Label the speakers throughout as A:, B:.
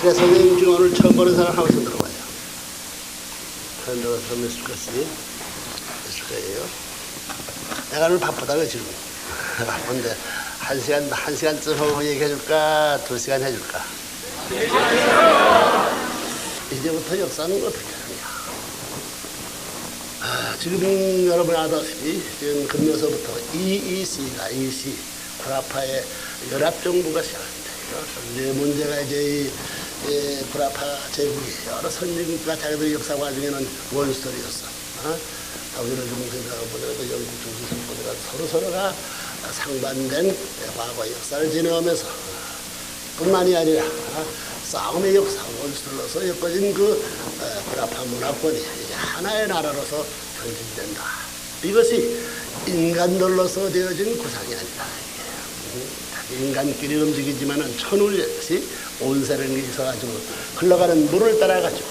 A: 내 선생님 중에 오늘 처음 보는 사람 한번 손 들어봐요. 손 들어서 몇 수까지? 몇 수까지예요? 내가 오늘 바쁘다고 지금. 바쁜데 한 시간쯤 하고 얘기해줄까? 2시간 해줄까? 이제부터 역사는 어떻게 하느냐? 지금 여러분 아다시피 지금 금요서부터 EEC가 구라파의 연합정부가 시작합니다. 이제 문제가 이제 구라파 제국이 여러 선진국과 자기들 역사 과정에는 원스토리였어. 독일을 좀 생각해보더라도 영국 중심 보더라도 서로가 상반된 과거 역사를 지내오면서 뿐만이 아니라 싸움의 역사 원스토리로서 엮어진 그 구라파 문화권이 이제 하나의 나라로서 전진된다. 이것이 인간들로서 되어진 구상이 아니다. 인간끼리 움직이지만은 천울같이 온세라는 게 있어가지고 흘러가는 물을 따라가지고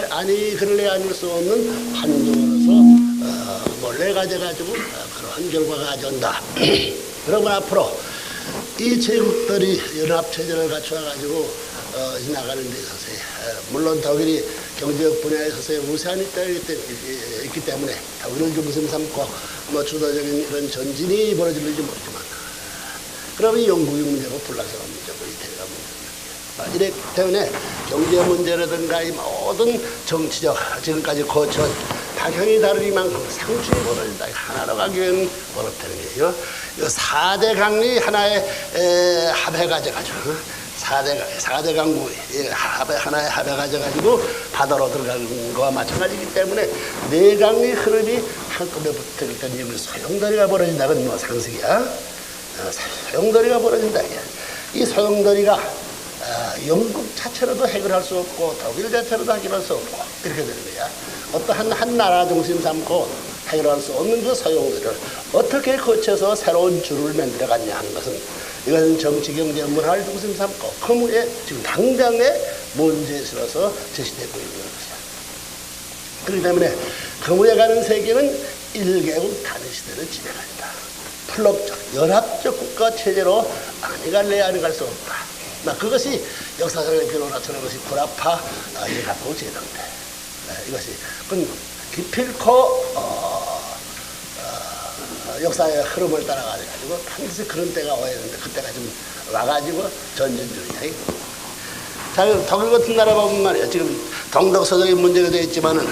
A: 아니 그럴래 아닐 수 없는 환경으로서 몰래 가져가지고 그런 결과가 가져온다. 그러면 앞으로 이 제국들이 연합체제를 갖춰가지고 나가는 데 있어서 물론 독일이 경제적 분야에 있어서 우세한 입장이 있기 때문에 독일을 중심 삼고 뭐 주도적인 이런 전진이 벌어질지 모르지만 그러면 영국의 문제고 불란서가 문제고 이태리가 문제고 이렇기 때문에 경제 문제라든가 이 모든 정치적 지금까지 거쳐온 방향이 다르니만큼 상충이 벌어진다. 하나로 가기에는 어렵다는 거예요. 이 4대 강이 하나의 합해 가져가지고 4대 강국이 하나의 합해 가져가지고 바다로 들어가는 거와 마찬가지이기 때문에 4강의 흐름이 한꺼번에 붙을 때는 소용돌이가 벌어진다는 뭐 상식이야. 소용돌이가 벌어진다. 이 소용돌이가 영국 자체로도 해결할 수 없고 독일 자체로도 해결할 수 없고 이렇게 되는 거야. 어떠한 한 나라 중심 삼고 해결할 수 없는 그 소용돌이를 어떻게 거쳐서 새로운 줄을 만들어갔냐 하는 것은 이것은 정치, 경제, 문화를 중심 삼고 그 무에 지금 당장의 문제에 있어서 제시되고 있는 것이야. 그렇기 때문에 그 무에 가는 세계는 1개국 단위 시대를 지배한다. 플럭적, 연합적 국가 체제로 아니 갈래 아니 갈 수 없다. 그것이 역사상의 변화로 나타나는 것이 구라파 연합국 제도인데 이것이 기필코 역사의 흐름을 따라가지고 반드시 그런 때가 와야 되는데 그때가 좀 와가지고 전진 중이야. 자, 독일 같은 나라 보면 말이야. 지금 동독서적이 문제가 되어 있지만은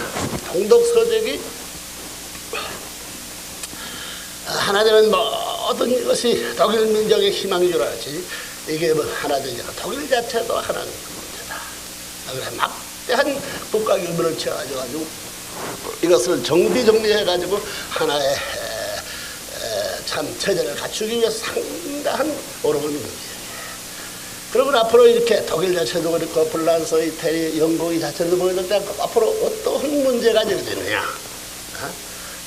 A: 동독서적이 하나 되면 모든 것이 독일 민족의 희망인 줄 알았지. 이게 뭐 하나 되잖아. 독일 자체도 하나는 문제다. 그래서 막대한 국가 규모를 채워가지고 이것을 정비정리해가지고 하나의 참 체제를 갖추기 위해서 상당한 어려운 문제예요. 그러면 앞으로 이렇게 독일 자체도 그렇고 불란서, 이태리, 영국 이 자체도 보이는데 앞으로 어떠한 문제가 되느냐.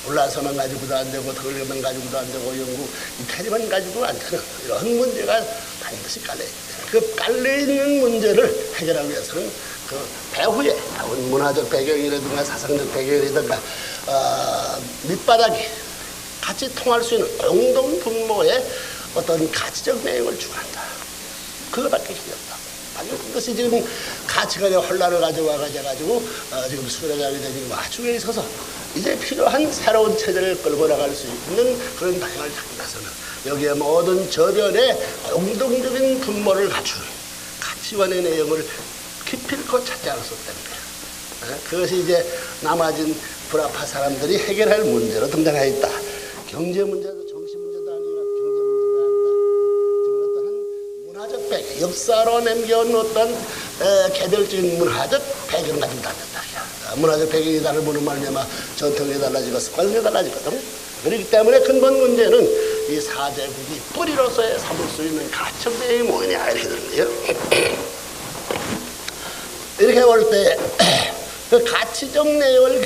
A: 불란서만 가지고도 안 되고 독일만 가지고도 안 되고 영국, 이태리만 가지고도 안 되는 이런 문제가 반드시 깔려있다. 그 깔려있는 문제를 해결하기 위해서는 그 배후에 문화적 배경이라든가 사상적 배경이라든가 밑바닥이 같이 통할 수 있는 공동 분모의 어떤 가치적 내용을 추구한다. 그거밖에 필요 없다. 그것이 지금 가치관의 혼란을 가져와가지고 지금 수레장이 되고 와중에 있어서 이제 필요한 새로운 체제를 끌고 나갈 수 있는 그런 방향을 찾기 위해서는 여기에 모든 저변에 공동적인 분모를 갖춘 가치관의 내용을 기필코 찾지 않을 수 없다는 거예요. 그것이 이제 남아진 구라파 사람들이 해결할 문제로 등장해 있다. 경제 문제도 정치 문제도 아니라 경제 문제도 아니다. 지금 어떠한 문화적 배경, 역사로 남겨온 어떤 개별적인 문화적 배경 가지고 다녔다. 문화적 배경이 다르면 말미암아 전통이 달라지고 습관이 달라지거든. 그렇기 때문에 근본 문제는 이 4제국이 뿌리로서의 삼을 수 있는 가치적 내용이 뭐냐 이렇게 되는 거예요. 이렇게 볼 때 그 가치적 내용을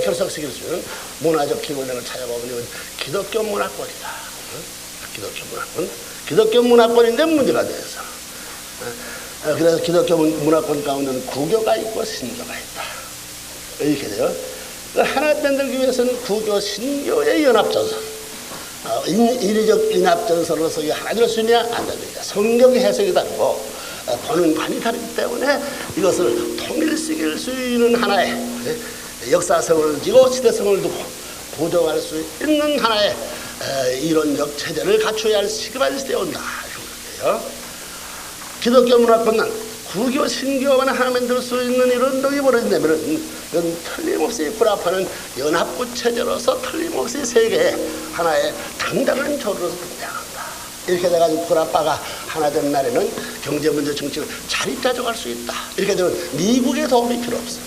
A: 결석시킬 수 있는 문화적 기본을 찾아보면 기독교 문화권이다. 기독교 문화권. 기독교 문화권인데 문제가 돼서. 그래서 기독교 문화권 가운데는 구교가 있고 신교가 있다. 이렇게 돼요. 하나 만들기 위해서는 구교, 신교의 연합전선. 인위적 연합전선으로서 하나 될 수 있냐? 안 됩니다. 성경 해석이 다르고 보는 관이 다르기 때문에 이것을 통일시킬 수 있는 하나의 역사성을 지고 시대성을 두고 보정할 수 있는 하나의 이론적 체제를 갖춰야 할 시급한 시대에 온다. 이런 거예요. 기독교 문화권은 구교, 신교만 하면 될 수 있는 이런 운동이 벌어진다면 이건 틀림없이 구라파는 연합국 체제로서 틀림없이 세계의 하나의 당당한 조로서 등장한다. 이렇게 돼가지고 구라파가 하나 된 날에는 경제 문제 정책을 잘 가져갈 수 있다. 이렇게 되면 미국의 도움이 필요 없어.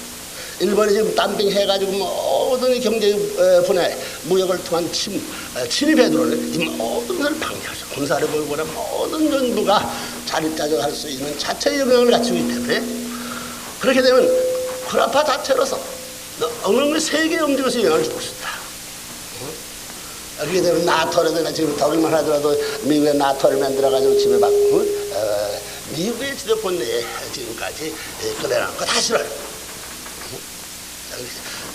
A: 일본이 지금 땀빙 해가지고 모든 경제 분야에 무역을 통한 침입해 들어오는 이 모든 것을 방지하죠. 군사를 벌거나 모든 정부가 자리 짜져갈 수 있는 자체의 영향을 갖추고 있기 때문에 그렇게 되면 구라파 자체로서 어느 세계에 움직여서 영향을 주고 싶다. 그렇게 되면 나토라든가 지금 독일만 하더라도 미국의 나토를 만들어가지고 지배받고 미국의 지도권 내에 지금까지 끌어내는 거 다 싫어요.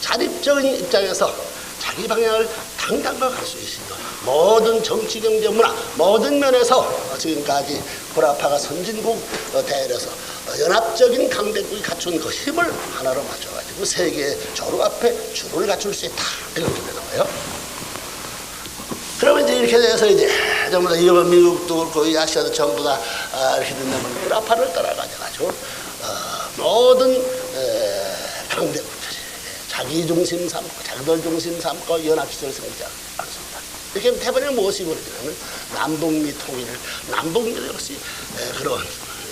A: 자립적인 입장에서 자기 방향을 당당하게 갈 수 있습니다. 모든 정치, 경제, 문화 모든 면에서 지금까지 구라파가 선진국 대열에서 연합적인 강대국이 갖춘 그 힘을 하나로 맞춰가지고 세계의 조루 앞에 줄을 갖출 수 있다. 이렇게 나와요. 그러면 이제 이렇게 돼서 이제 전부 다 미국도 그렇고 이 아시아도 전부 다 이렇게 된다면 구라파를 따라가지고 모든 강대국들이 자기 중심 삼고 자기들 중심 삼고 연합시설을 생기지 않습니다. 이렇게 대번에 무엇이 벌어지냐면 남북미 통일을 남북미 역시 그런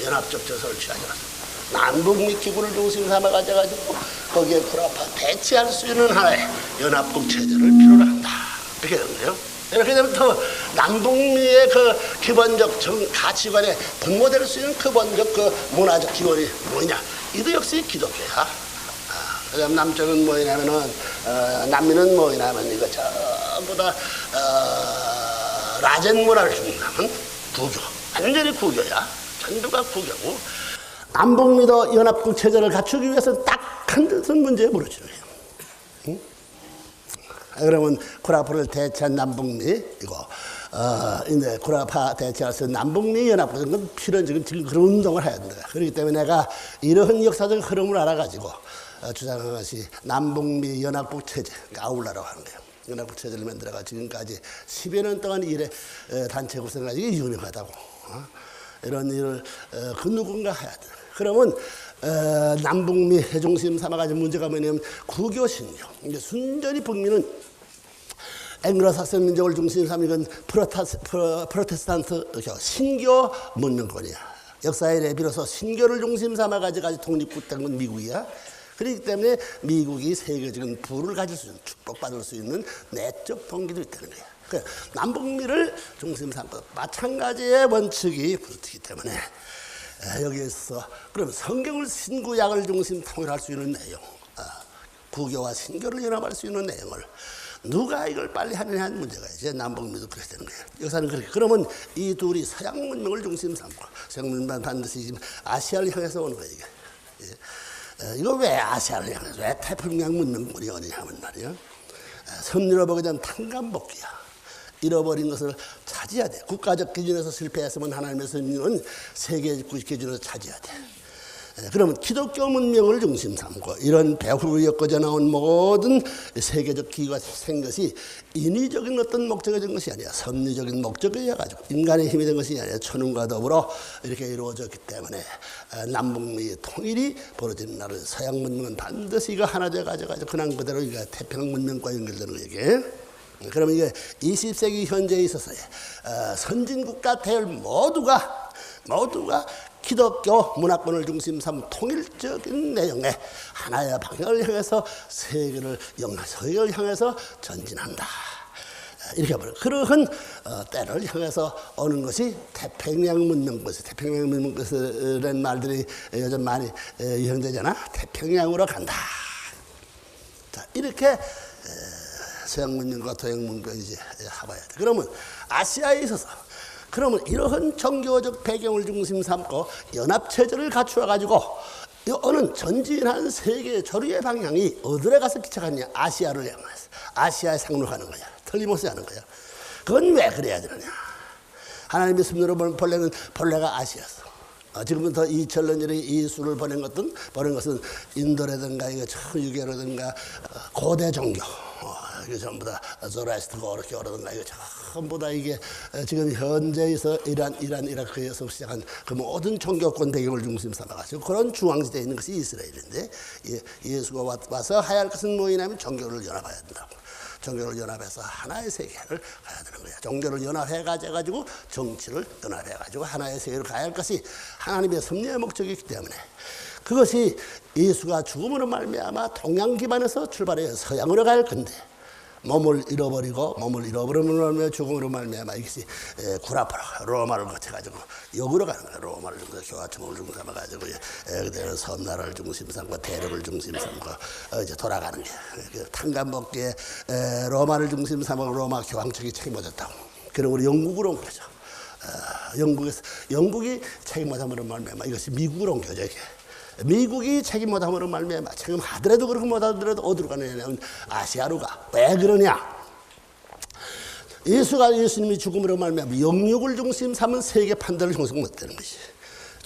A: 연합적 전선을 취하지 않습니다. 남북미 기구를 중심 삼아 가지고 거기에 구라파 대치할 수 있는 하나의 연합국 체제를 필요로 한다. 이렇게 되는데요. 이렇게 되면 또 남북미의 그 기본적 가치관에 분모될 수 있는 기본적 그 문화적 기원이 뭐냐? 이도 역시 기독교야. 그다음 남쪽은 뭐냐면은 남미는 뭐냐면 이거 전부 다 라젠 문화를 중심하면 구교, 완전히 구교야. 전부가 구교고 남북미도 연합국 체제를 갖추기 위해서 딱 한 뜻은 문제에 부러지는 거예요. 응? 그러면 구라파를 대체한 남북미 이거 이제 구라파 대체해서 남북미 연합국 필요한 지금 그런 운동을 해야 된다. 그렇기 때문에 내가 이러한 역사적 흐름을 알아가지고 주장한 것이 남북미 연합국 체제, 아울라라고 하는 거예요. 연합국 체제를 만들어가 지금까지 10여 년 동안 이래 단체 구성해가지고 유능하다고. 이런 일을 그 누군가 해야 돼. 그러면 남북미 해중심 삼아가지고 문제가 뭐냐면 구교 신교. 이제 순전히 북미는 앵글로삭슨 민족을 중심 삼은 프로테스탄트 신교 문명권이야. 역사에 이래 비로소 신교를 중심 삼아가지고 독립국 된 건 미국이야. 그렇기 때문에 미국이 세계적인 부를 가질 수 있는 축복받을 수 있는 내적 동기도 있다는 거야. 그러니까 남북미를 중심 삼고 마찬가지의 원칙이 붙기 때문에 여기에서 그럼 성경을 신구약을 중심 통일할 수 있는 내용, 구교와 신교를 연합할 수 있는 내용을 누가 이걸 빨리 하느냐 하는 문제가 이제 남북미도 그렇게 되는 거예요. 역사는 그렇게. 그러면 이 둘이 서양 문명을 중심 삼고 서양 문명은 반드시 지금 아시아를 향해서 오는 거예요. 이게. 이거 왜 아시아를 향해서 왜 태평양 문명권이 오느냐 하면 말이야. 섬 잃어버리게 된 탕감복귀야. 잃어버린 것을 찾아야 돼. 국가적 기준에서 실패했으면 하나님의 선민은 세계적 기준에서 찾아야 돼. 그러면 기독교 문명을 중심 삼고 이런 배후로 엮어져 나온 모든 세계적 기구가 생긴 것이 인위적인 어떤 목적이 된 것이 아니라 섭리적인 목적이어 가지고 인간의 힘이 된 것이 아니라 천운과 더불어 이렇게 이루어졌기 때문에 남북미 통일이 벌어지는 날은 서양 문명은 반드시 이거 하나 되어 가지고 그냥 그대로 이게 태평양 문명과 연결되는 거예요. 그러면 이게 20세기 현재에 있어서의 선진국가 대열 모두가 기독교 문화권을 중심 삼은 통일적인 내용의 하나의 방향을 향해서 세계를 향해서 전진한다. 이렇게 말해요. 그러한 때를 향해서 오는 것이 태평양 문명권에서 태평양 문명권이라는 말들이 요즘 많이 유행되잖아. 태평양으로 간다. 자, 이렇게 서양 문명과 동양 문명이 이제 해봐야 돼. 그러면 아시아에 있어서 그러면 이러한 종교적 배경을 중심 삼고 연합체제를 갖추어가지고 어느 전진한 세계의 조류의 방향이 어디에 가서 기착하느냐? 아시아를 향해서. 아시아에 상륙하는 거야. 틀림없이 하는 거야. 그건 왜 그래야 되느냐? 하나님의 섭리로 보는 본래가 아시아였어. 지금부터 2000년 전에 예수를 보낸 것은 인도라든가 이거 유교라든가 고대 종교 이게 전부 다 조라스트고 오르교라든가 이거 전부 다 이게 지금 현재에서 이란 이라크에서 시작한 그 모든 종교권 배경을 중심 삼아가지고 그런 중앙지대에 있는 것이 이스라엘인데 예수가 와서 해야 할 것은 뭐냐면 종교를 연합해야 된다고. 종교를 연합해서 하나의 세계를 가야 되는 거야. 종교를 연합해가지고 정치를 연합해가지고 하나의 세계를 가야 할 것이 하나님의 섭리의 목적이기 때문에 그것이 예수가 죽음으로 말미암아 동양 기반에서 출발해 서양으로 갈 건데 몸을 잃어버림으로 죽음으로 말미암아 이것이 구라파로 로마를 거쳐가지고 역으로 가는 거야. 로마를 교화청을 중심 삼아가지고 그대로 섬나라를 중심 삼고 대륙을 중심 삼고 이제 돌아가는 게 탄간먹기에 로마를 중심 삼아 로마 교황청이 책임져졌다고. 그리고 우리 영국으로 온 거죠. 영국이 책임져함으로 말미암아 이것이 미국으로 온 거죠. 이게. 미국이 책임 못함으로 말미암아 책임 하더라도 그렇고 못하더라도 어디로 가느냐면 아시아로 가. 왜 그러냐? 예수님이 죽음으로 말미암아 영육을 중심 삼은 세계 판단을 형성 못되는 것이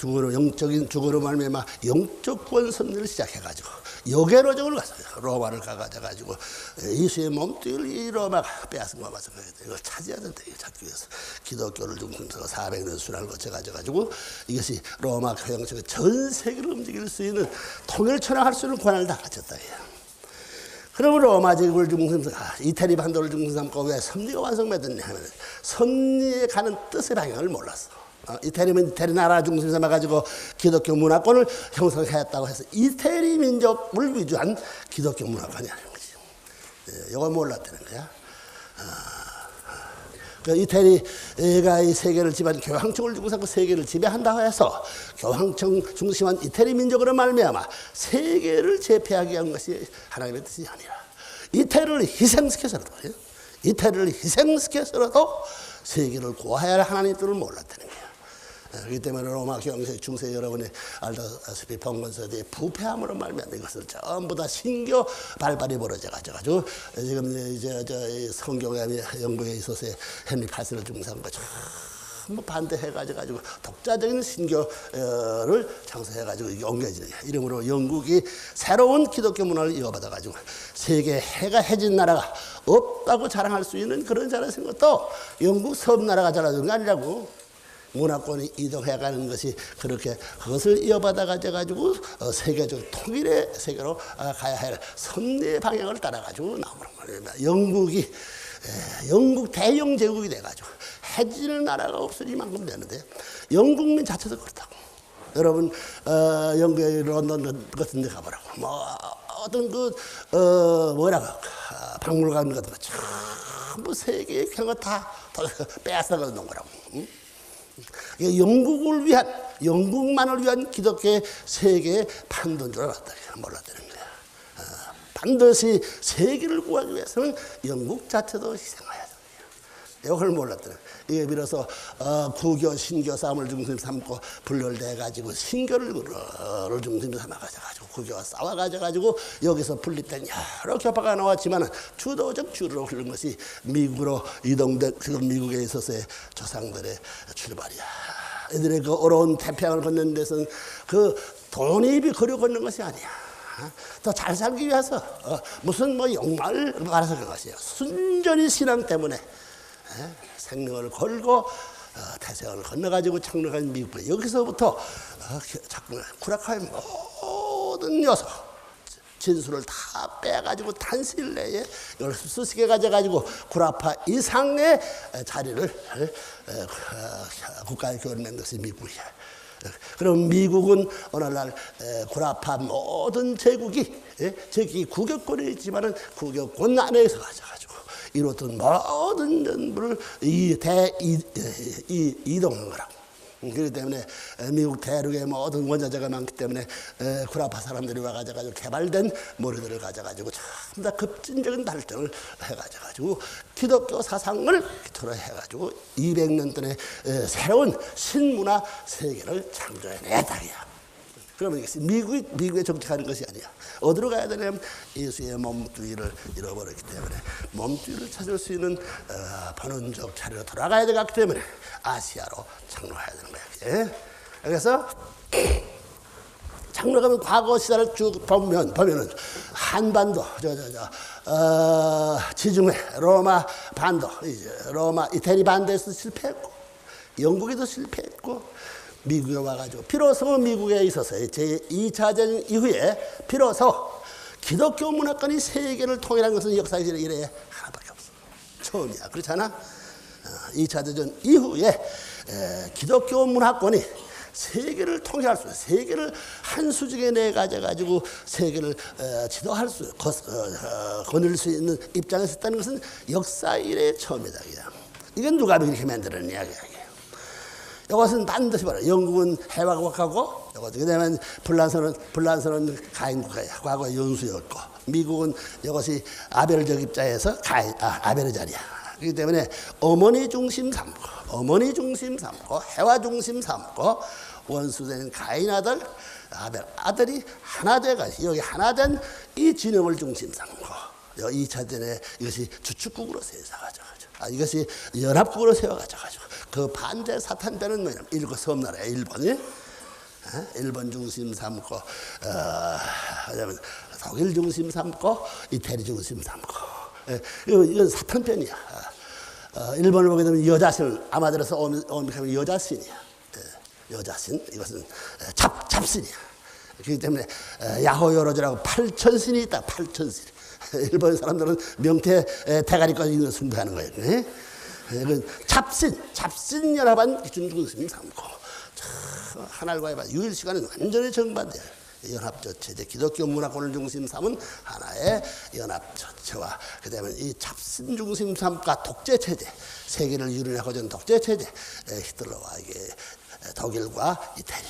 A: 영적인 죽음으로 말미암아 영적 구원 섭리를 시작해가지고 여계로적을 가서 로마를 가가지고 예수의 몸뚱이를 이 로마가 빼앗은 거 맞아. 이걸 차지해야 된다. 이거 찾기 위해서 기독교를 중심으로 400년 순환을 거쳐가지고 이것이 로마 교황청이 전 세계를 움직일 수 있는 통일천왕할 수 있는 권한을 다 가졌다. 그러면 로마 제국을 중심 이태리 반도를 중심 삼고 왜 섭리가 완성됐느냐 하면 섭리에 가는 뜻의 방향을 몰랐어. 이태리는 이태리 나라 중심 삼아가지고 기독교 문화권을 형성했다고 해서 이태리 민족을 위주한 기독교 문화권이 아닌 거지. 이걸 몰랐다는 거야. 이태리가 이 세계를 지배한 교황청을 중심 삼고 세계를 지배한다고 해서 교황청 중심한 이태리 민족으로 말미암아 세계를 제패하게 한 것이 하나님의 뜻이 아니라 이태리를 희생시켜서라도 세계를 구해야 할 하나님의 뜻을 몰랐다는 거야. 그렇기 때문에 로마 교황청 중세 여러분이 알다시피 봉건서대의 부패함으로 말미암아 이것을 전부 다 신교 발발이 벌어져가지고 지금 이제 성경에 영국에 있어서 헨리 8세를 중시한 거 전부 반대해가지고 독자적인 신교를 창설해가지고 이게 옮겨지는 이름으로 영국이 새로운 기독교 문화를 이어받아가지고 세계 해가 해진 나라가 없다고 자랑할 수 있는 그런 자리에 생긴 것도 영국 섬나라가 자라는 게 아니라고. 문화권이 이동해가는 것이 그렇게 그것을 이어받아가지고 세계적 통일의 세계로 가야 할 섭리의 방향을 따라가지고 나오는 거예요. 영국 대영 제국이 돼가지고 해지는 나라가 없을 이만큼 되는데 영국민 자체도 그렇다고. 여러분 영국의 런던 같은 데 가보라고. 뭐 어떤 박물관 같은 거 전부 세계의 그런 거 다 빼앗아가 놓은 거라고. 응? 영국만을 위한 기독교의 세계의 판도인 줄 알았다. 몰랐다는 거야. 반드시 세계를 구하기 위해서는 영국 자체도 희생해야 된다. 이걸 몰랐다는 거야. 이게 비로소 구교, 신교 싸움을 중심 삼고 분열돼가지고 신교를 중심 삼아가지고 구교와 싸워가지고 여기서 분립된 여러 교파가 나왔지만 주도적 주로 흐른 것이 미국으로 이동된 지금 미국에 있어서의 조상들의 출발이야. 이들의 그 어려운 태평양을 걷는 데서는 그 돈입이 거려 걷는 것이 아니야. 더 잘 살기 위해서 무슨 욕망을 말해서 그런 것이에요. 순전히 신앙 때문에 생명을 걸고 태생을 건너가지고 착륙한 미국. 여기서부터 구라파의 모든 요소 진수를 다 빼가지고 단실 내에 이걸 흡수시켜 가지고 구라파 이상의 자리를 국가에 교환한 것이 미국이야. 그럼 미국은 오늘날 구라파 모든 제국이 저기 구격권에 있지만은 구격권 안에서 가져가지고 이루어진 모든 전부를 이동한 거라고. 그렇기 때문에 미국 대륙에 모든 원자재가 많기 때문에 구라파 사람들이 와가지고 개발된 머리들을 가져가지고 전부 다 급진적인 발전을 해가지고 기독교 사상을 기초로 해가지고 200년 동안 새로운 신문화 세계를 창조해냈다. 그러면 이것이 미국에 정착하는 것이 아니야. 어디로 가야 되냐면 예수의 몸뚱이를 잃어버렸기 때문에 몸뚱이를 찾을 수 있는 번원적 자리로 돌아가야 되기 때문에 아시아로 착륙해야 되는 거야. 그래서 장로 과거 시대를 쭉 보면은 한반도, 지중해, 로마 반도, 로마 이태리 반도에서 실패했고, 영국에도 실패했고, 미국에 와가지고 비로소 미국에 있어서 제2차 대전 이후에 비로소 기독교 문화권이 세계를 통일한 것은 역사에 이래 하나밖에 없어. 처음이야. 그렇잖아? 2차 대전 이후에 기독교 문화권이 세계를 통일할 수, 세계를 한 수직에 내가지고 세계를 지도할 수, 거닐 수 있는 입장에 섰다는 것은 역사 이래 처음이다. 이건 누가 이렇게 만들어낸 이야기야. 이것은 반드시 봐라. 영국은 해화국가고, 그다음에 불란서는 가인국가야. 과거 연수였고, 미국은 이것이 아벨적 입장에서 아벨의 자리야. 그렇기 때문에 어머니 중심 삼고, 해화 중심 삼고, 원수된 가인 아들, 아벨 아들이 하나 돼가지고, 여기 하나 된 이 진영을 중심 삼고, 2차 전에 이것이 주축국으로 세워가지고, 이것이 연합국으로 세워가지고, 그 반대 사탄배는 뭐냐면 일곱 섬나라야. 일본이 일본 중심 삼고, 그다음에 독일 중심 삼고, 이태리 중심 삼고, 이건 사탄편이야. 일본을 보게 되면 여자신, 아마 들어서 오미카면 여자신이야. 여자신, 이것은 잡신이야. 그렇기 때문에 야호요로즈라고 8천신이 있다. 8천신. 일본 사람들은 명태 대가리까지 있는 숭배하는 거예요. 잡신 연합한 중심 삼고, 하나님과의 유일 시간은 완전히 정반대야. 연합적 체제, 기독교 문화권을 중심 삼은 하나의 연합체와, 그 다음에 이 잡신 중심 삼과 독재 체제, 세계를 유린하고자 하는 독재 체제, 히틀러와 이게 독일과 이태리.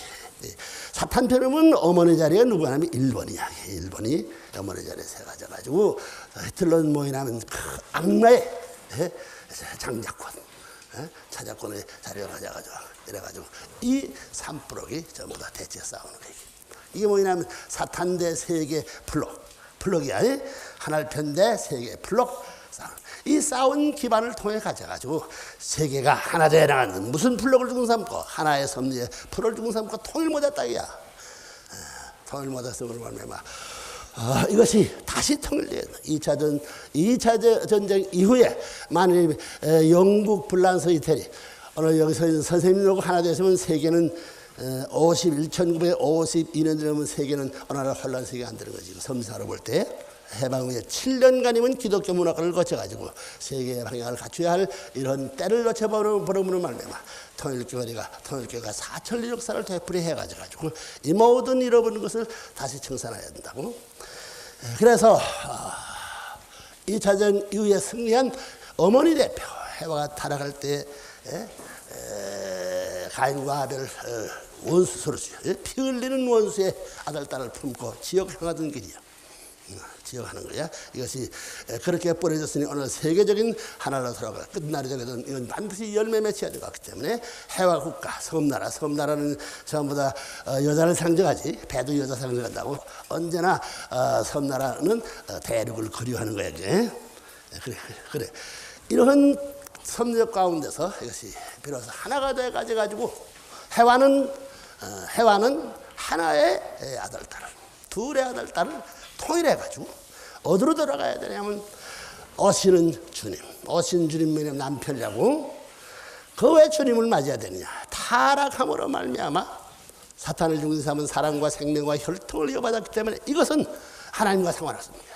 A: 사탄편은 어머니 자리가 누구 하냐면 일본이야. 일본이 어머니 자리에 세워져가지고, 히틀러는 뭐냐면 그 악마의 장자권, 차자권의 자리를 가져가지고, 이래가지고 이 삼프록이 전부 다 대체 싸우는 거예요. 이게 뭐냐면 사탄 대 세계 플럭이 아니 하나편 대 세계 플럭 싸움. 이 싸운 기반을 통해 가져가지고 세계가 하나 되어 나가는, 무슨 플럭을 중심 삼고 하나의 섭리에 풀을 중심 삼고 통일 못했다 이야. 통일 못했음을 말미암아 이것이 다시 통일돼야 돼. 2차 전쟁 이후에 만일 영국, 불란서, 이태리 오늘 여기서 선생님들하고 하나 되었으면 세계는 1952년 되면 세계는 어느 나라 혼란 세계가 안 되는 거지. 섬사로 볼 때 해방 후에 7년간이면 기독교 문화권을 거쳐가지고 세계의 방향을 갖춰야 할 이런 때를 거쳐버림으로 말미암아 통일교회가 4천리 역사를 되풀이해가지고 이 모든 잃어버린 것을 다시 청산해야 된다고. 그래서 2차 전 이후에 승리한 어머니 대표 해화가 타락할 때 가인과 아벨 원수 서로죠. 피 흘리는 원수의 아들 딸을 품고 지역 향하던 길이야. 지역하는 거야. 이것이 그렇게 뿌려졌으니 오늘 세계적인 하나로 돌아가 끝날이 되거든. 이건 반드시 열매 맺혀야 되기 때문에 해와 국가, 섬나라는 전부 다 여자를 상징하지. 배도 여자 상징한다고. 언제나 섬나라는 대륙을 그리워하는 거야. 그래. 이런 섭렵 가운데서 이것이 비로소 하나가 돼 가지고 해와는 하나의 아들 딸을, 둘의 아들 딸을 통일해가지고 어디로 돌아가야 되냐면 오시는 주님의 남편이라고. 그 왜 주님을 맞이해야 되느냐? 타락함으로 말미암아 사탄을 중심 삼은 사랑과 생명과 혈통을 이어받았기 때문에 이것은 하나님과 상관없습니다.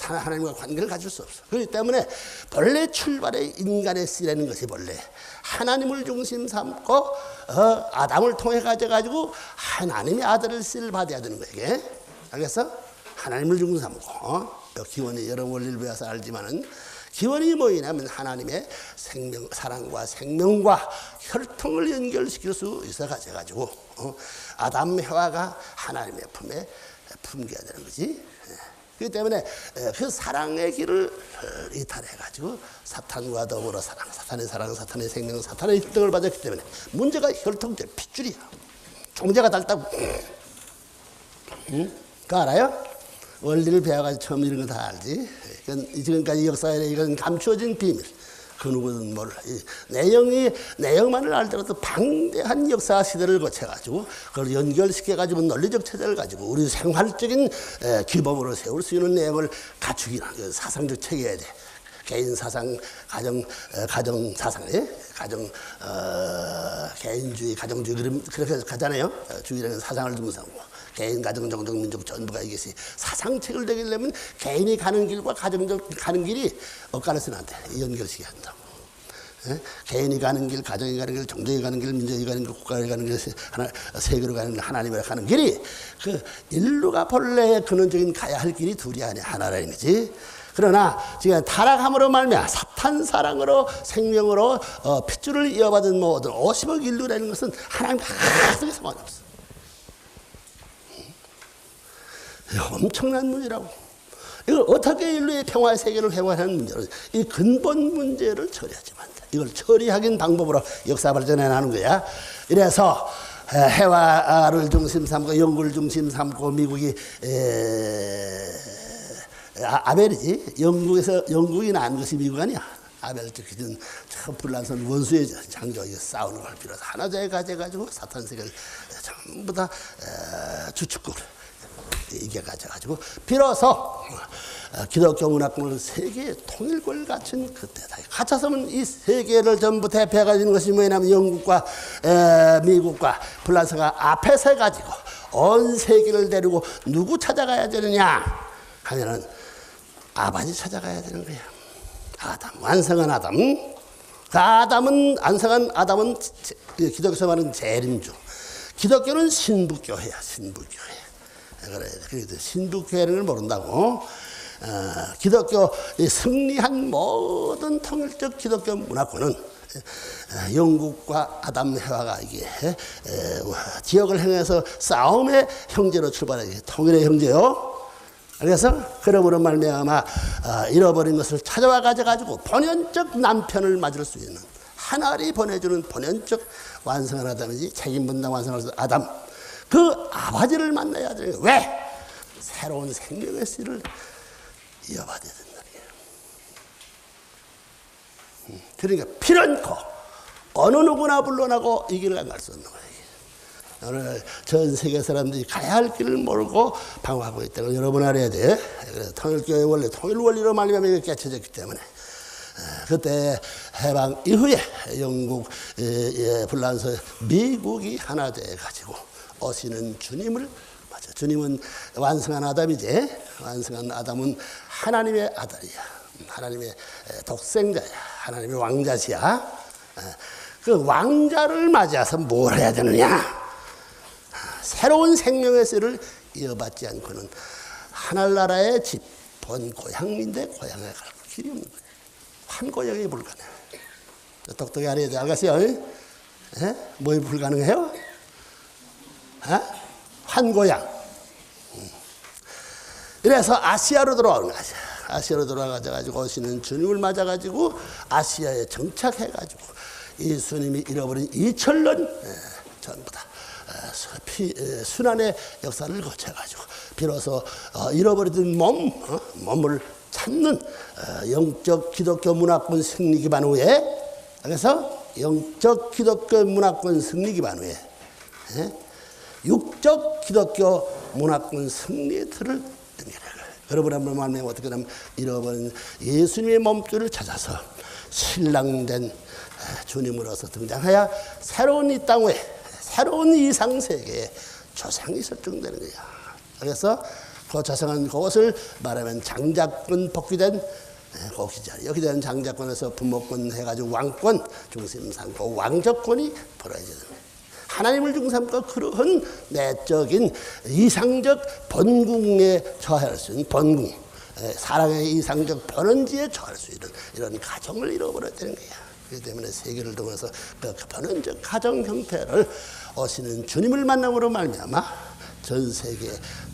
A: 하나님과 관계를 가질 수 없어. 그렇기 때문에 본래 출발의 인간의 씨라는 것이 본래 하나님을 중심 삼고 아담을 통해 가지고 하나님의 아들의 씨를 받아야 되는 거예요. 알겠어? 하나님을 중심 삼고 기원이 여러 원리를 배워서 알지만은 기원이 뭐냐면 하나님의 사랑과 생명과 혈통을 연결시킬 수 있어 가지고 아담 해와가 하나님의 품에 품겨야 되는 거지. 그렇기 때문에 그 사랑의 길을 이탈해가지고 사탄과 더불어 사탄의 사랑, 사탄의 생명, 사탄의 혈통을 받았기 때문에 문제가 혈통제 핏줄이야. 종자가 닳다고. 그거 알아요? 원리를 배워가지고 처음 이런 거 다 알지. 지금까지 역사에 이건 감추어진 비밀. 그 누구든 몰라. 이 내용만을 알더라도 방대한 역사 시대를 거쳐가지고 그걸 연결시켜가지고 논리적 체제를 가지고 우리 생활적인 기법으로 세울 수 있는 내용을 갖추기는 사상적 체계야 돼. 개인 사상, 가정 사상에 개인주의, 가정주의 그렇게 가잖아요. 주의라는 사상을 두고 삼고 개인, 가정, 종족, 민족 전부가 이것이 사상책을 되려면 개인이 가는 길과 가정적 가는 길이 엇갈려서는 안 돼. 연결시켜야 한다고. 개인이 가는 길, 가정이 가는 길, 종족이 가는 길, 민족이 가는 길, 국가가 가는 길, 세계로 가는 길, 하나님으로 가는 길이 그 인류가 본래 근원적인 가야 할 길이 둘이 아니야 하나라는 거지. 그러나 지금 타락함으로 말미암아 사탄 사랑으로 생명으로 핏줄을 이어받은 모든 50억 인류라는 것은 하나님과 하나도 상관이 없어. 엄청난 문제라고. 이걸 어떻게 인류의 평화의 세계를 회복하는 문제로 이 근본 문제를 처리하지만 이걸 처리하긴 방법으로 역사 발전해 나가는 거야. 이래서 해화를 중심 삼고 영구를 중심 삼고 미국이 아벨이지. 영국이 낳은 것이 미국 아니야. 아벨 특히는 저 불란선 원수의 장조 싸우는 걸 빌어서 하나자에 가져가지고 사탄 세계를 전부 다 주축국을 이겨가지고 비로소 기독교 문화권을 세계의 통일권을 갖춘 그때다. 갖춰서면 이 세계를 전부 대표해가지는 것이 뭐냐면 영국과 미국과 불란서가 앞에 서가지고 온 세계를 데리고 누구 찾아가야 되느냐 하면은 아버지 찾아가야 되는 거야. 아담, 완성한 아담. 완성한 아담은 기독교에서 말하는 재림주. 기독교는 신부교회야, 신부교회. 그래서 신부교회를 모른다고. 기독교 승리한 모든 통일적 기독교 문화권은 영국과 아담 해와가 이게 지역을 향해서 싸움의 형제로 출발하게 통일의 형제요. 그래서 그러므로 말미암아 잃어버린 것을 찾아와 가지고 본연적 남편을 맞을 수 있는 하나님이 보내주는 본연적 완성한 아담이지 책임 분담 완성한 아담 그 아버지를 만나야 돼요. 왜? 새로운 생명의 씨를 이어받아야 된다는 거예요. 그러니까 필연코 어느 누구나 물러나고 이 길을 안 갈 수 없는 거예요. 오늘 전 세계 사람들이 가야 할 길을 모르고 방황하고 있다는 걸 여러분 알아야 돼. 그래서 통일교회 원래 통일 원리로 말미암아 이게 깨쳐졌기 때문에 그때 해방 이후에 영국, 불란서, 미국이 하나 돼 가지고 오시는 주님을 맞아. 주님은 완성한 아담이지. 완성한 아담은 하나님의 아들이야. 하나님의 독생자야. 하나님의 왕자시야. 그 왕자를 맞이해서 뭘 해야 되느냐? 새로운 생명의 씨를 이어받지 않고는 하늘나라의 집, 본 고향인데 고향에 갈 길이 없는 거예요. 환고역이 불가능해요. 똑똑히 알아야 돼. 알겠어요? 뭐에 불가능해요? 환고향. 그래서 아시아로 돌아오는 거야. 아시아로 돌아가가지고 오시는 주님을 맞아가지고 아시아에 정착해가지고 예수님이 잃어버린 2000년 전부 다 순환의 역사를 거쳐가지고 비로소 잃어버리던 몸을 찾는 영적 기독교 문화권 승리 기반 후에 그래서 영적 기독교 문화권 승리 기반 후에 육적 기독교 문화권 승리의 틀을 등기를 여러분 한번 말하면 어떻게 하면 잃어버린 예수님의 몸줄을 찾아서 신랑된 주님으로서 등장하여 새로운 이 땅 위에 새로운 이상세계에 조상이 설정되는 거야. 그래서 그 조상한 그것을 말하면 장자권 복귀된 곡시자. 여기 된 장자권에서 부모권 해가지고 왕권 중심 삼고 왕적권이 벌어지는 거야. 하나님을 중심삼고 그러한 내적인 이상적 번궁에 처할 수 있는 번궁, 사랑의 이상적 번원지에 처할 수 있는 이런 가정을 잃어버려야 되는 거야. 그렇기 때문에 세계를 통해서 그 번원적 가정 형태를 오시는 주님을 만남으로 말미암아 전 세계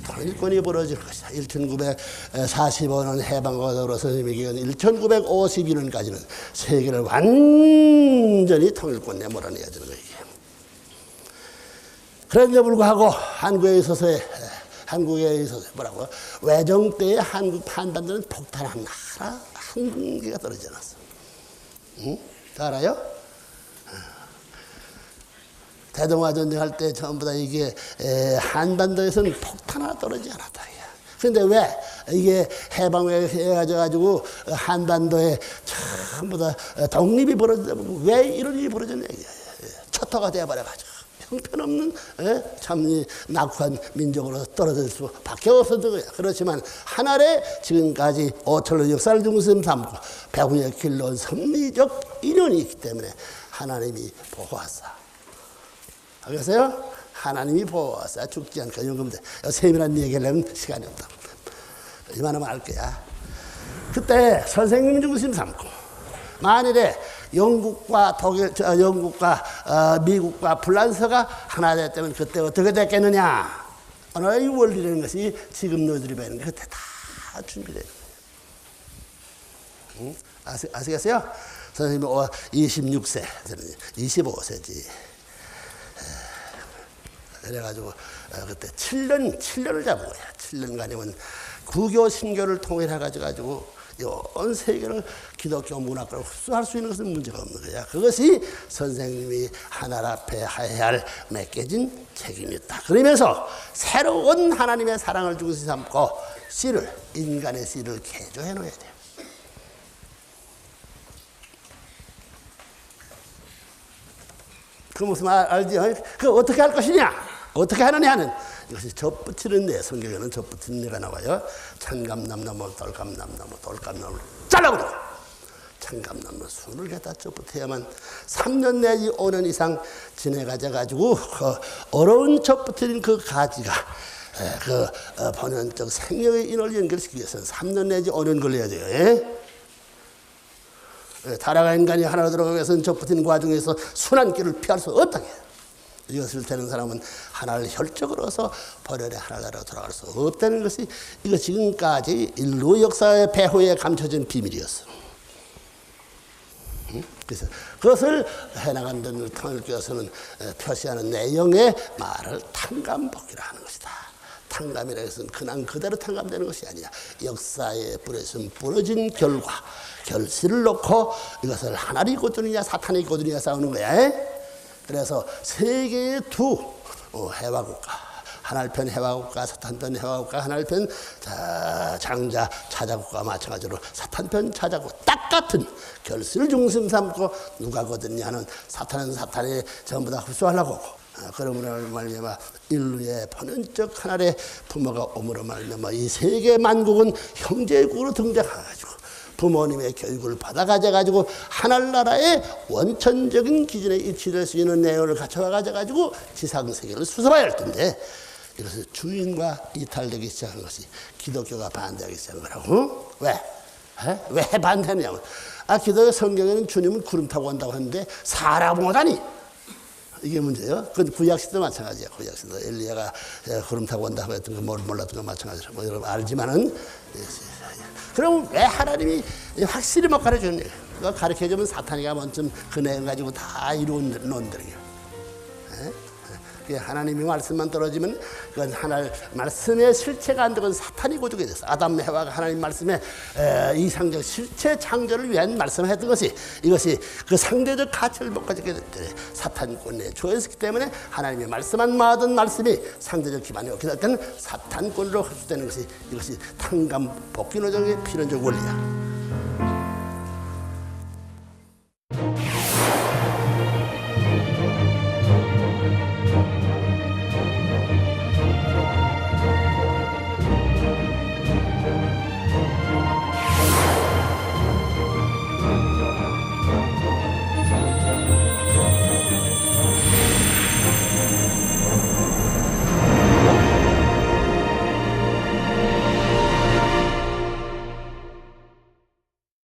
A: 통일권이 벌어질 것이다. 1945년 해방과 더불어 선생님의 기간 1952년까지는 세계를 완전히 통일권 내몰아내야 되는 거예요. 그런데 불구하고 한국에 있어서 뭐라고 외정 때에 한국 한반도는 폭탄 한 개가 떨어지지 않았어. 응? 다 알아요? 대동아 전쟁할 때 전부 다 이게 한반도에서는 폭탄 하나 떨어지지 않았다. 그런데 왜 이게 해방해가지고 한반도에 전부 다 독립이 벌어졌다. 왜 이런 일이 벌어졌냐. 초토가 되어버려가지고 형편없는 참 낙후한 민족으로 떨어질 수밖에 없었던 거야. 그렇지만 하나의 지금까지 5천년 역사를 중심 삼고 백운의 길로 성리적 인연이 있기 때문에 하나님이 보호하사. 알겠어요? 하나님이 보호하사 죽지 않게 연금돼. 세밀한 얘기를 하면 시간이 없다. 이만하면 알 거야. 그때 선생님 중심 삼고 만일에 영국과 독일, 영국과 미국과 프랑스가 하나 됐다면 그때 어떻게 됐겠느냐? 하나의 원리라는 것이 지금 너희들이 배우는 게 그때 다 준비되는 거예요. 응? 아시겠어요? 선생님이 26세, 25세지. 그래가지고 그때 7년을 잡은 거야. 7년간이면 구교 신교를 통일해가지고 온 세계를 기독교 문화권으로 흡수할 수 있는 것은 문제가 없는 거야. 그것이 선생님이 하늘 앞에 해야 할 맡겨진 책임이었다. 그러면서 새로운 하나님의 사랑을 중심 삼고 씨를, 인간의 씨를 개조해 놓아야 돼요. 그 무슨 말 알지? 그 어떻게 할 것이냐? 어떻게 하느냐 하는 이것이 접붙이는데 성경에는 접붙이는 데가 나와요. 찬감나무, 돌감나무 잘라버려. 찬감나무 순을 갖다 접붙여야만 3년 내지 5년 이상 지내가지고 그 어려운 접붙이는 그 가지가 그 본연적 생명의 인을 연결시키기 위해서는 3년 내지 5년 걸려야 돼요. 타락한 인간이 하나로 들어가기 위해서는 접붙이는 과정에서 순한 길을 피할 수 없다. 이것을 되는 사람은 하나를 혈적으로 해서 버려내 하나로 돌아갈 수 없다는 것이 이거 지금까지 인류 역사의 배후에 감춰진 비밀이었어. 그래서 그것을 해나간 데를 통일교에서는 표시하는 내용의 말을 탕감복기라 하는 것이다. 탕감이라 해서는 그냥 그대로 탕감되는 것이 아니야. 역사에 부러진 결과, 결실을 놓고 이것을 하나님이 거두느냐 사탄이 거두느냐 싸우는 거야. 그래서 세계의 두 해화국가, 하나편 해화국가, 사탄편 해화국가, 하나편 장자 차자국가와 마찬가지로 사탄편 차자국 딱 같은 결실을 중심 삼고 누가 거두느냐는 사탄은 사탄이 전부 다 흡수하려고 하고 그러므로 말미암아 인류의 본연적 하나의 부모가 오므로 말미암아 이 세계 만국은 형제국으로 등장해가지고 부모님의 교육을 받아가지고 하늘나라의 원천적인 기준에 입치될 수 있는 내용을 갖춰가지고 지상세계를 수습해야 할 텐데 이것을 주인과 이탈되기 시작한 것이 기독교가 반대하기 시작한 거라고. 왜? 왜 반대하냐면 기독교 성경에는 주님은 구름 타고 온다고 하는데 사람 오다니 이게 문제예요. 그건 구약시대도 마찬가지야. 구약시대도 엘리야가 구름 타고 온다고 했던 거 몰랐던 거 마찬가지로 뭐 여러분 알지만은 그럼 왜 하나님이 확실히 못 가르쳐주냐? 그거 가르쳐주면 사탄이가 먼저 그 내용 가지고 다 이루는 놈들이야. 하나님의 말씀만 떨어지면 그건 하나님 말씀의 실체가 안 되고 사탄이 고주게 됐어. 아담 해와가 하나님 말씀의 이상적 실체 창조를 위한 말씀을 했던 것이 이것이 그 상대적 가치를 못 가지게 됐대. 사탄권에 조였기 때문에 하나님의 말씀한 모든 말씀이 상대적 기반이 없게 될 때는 사탄권으로 흡수되는 것이 이것이 탕감 복귀노정의 필연적 원리야.